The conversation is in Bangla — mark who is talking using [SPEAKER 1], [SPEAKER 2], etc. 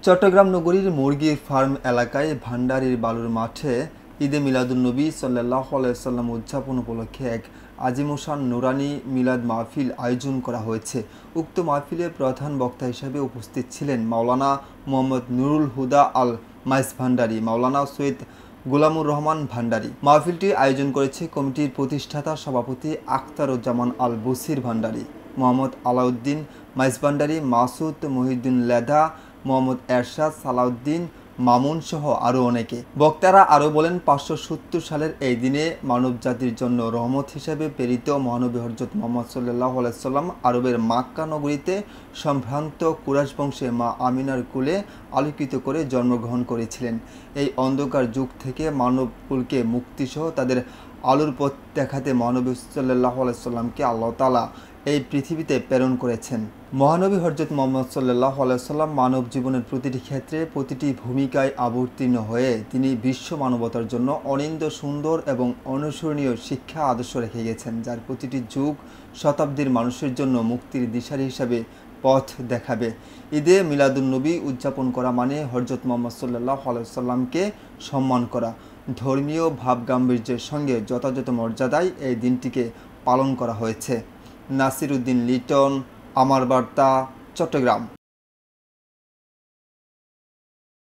[SPEAKER 1] চট্টগ্রাম নগরীর মুরগির ফার্ম এলাকায় ভান্ডারীর বালুর মাঠে ঈদে মিলাদুন্নবী সাল্লাল্লাহু আলাইহি সাল্লাম উদযাপন উপলক্ষে এক আজিমুশান নুরানি মিলাদ মাহফিল আয়োজন করা হয়েছে। উক্ত মাহফিলে প্রধান বক্তা হিসেবে উপস্থিত ছিলেন মাওলানা মোহাম্মদ নুরুল হুদা আল মাইস ভান্ডারী, মাওলানা সৈয়দ গোলামুর রহমান ভান্ডারী। মাহফিলটি আয়োজন করেছে কমিটির প্রতিষ্ঠাতা সভাপতি আখতারুজ্জামান আল বসির ভান্ডারী, মোহাম্মদ আলাউদ্দিন মাইস ভান্ডারী, মাসুদ মহিউদ্দিন লেদা, মোহাম্মদ এরশাদ, সালাউদ্দিন মামুন সহ আরও অনেকে। বক্তারা আরও বলেন, 570 সালের এই দিনে মানবজাতির জন্য রহমত হিসেবে প্রেরিত মহানবী হযরত মুহাম্মদ সাল্লাল্লাহু আলাইহি সাল্লাম আরবের মক্কা নগরীতে সম্ভ্রান্ত কুরাইশ বংশে মা আমিনার কুলে আলোকিত করে জন্মগ্রহণ করেছিলেন। এই অন্ধকার যুগ থেকে মানবকুলকে মুক্তিসহ তাদের আলোর পথ দেখাতে মহানবী সাল্লাল্লাহু আলাইহি সাল্লামকে আল্লাহ তাআলা এই পৃথিবীতে প্রেরণ করেছেন। মহানবী হযরত মুহাম্মদ সাল্লাল্লাহু আলাইহি সাল্লাম মানব জীবনের প্রতিটি ক্ষেত্রে প্রতিটি ভূমিকায় অবতীর্ণ হয়ে তিনি বিশ্ব মানবতার জন্য অনিন্দ সুন্দর এবং অনুসরণীয় শিক্ষা আদর্শ রেখে গেছেন, যার প্রতিটি যুগ শতাব্দীর মানুষের জন্য মুক্তির দিশারি হিসাবে পথ দেখাবে। ঈদে মিলাদুন্নবী উদযাপন করা মানে হযরত মুহাম্মদ সাল্লাল্লাহু আলাইহি সাল্লামকে সম্মান করা। ধর্মীয় ভাবগাম্ভীর্যের সঙ্গে যথাযথ মর্যাদায় এই দিনটিকে পালন করা হয়েছে। নাসির উদ্দিন লিটন, আমার বার্তা, চট্টগ্রাম।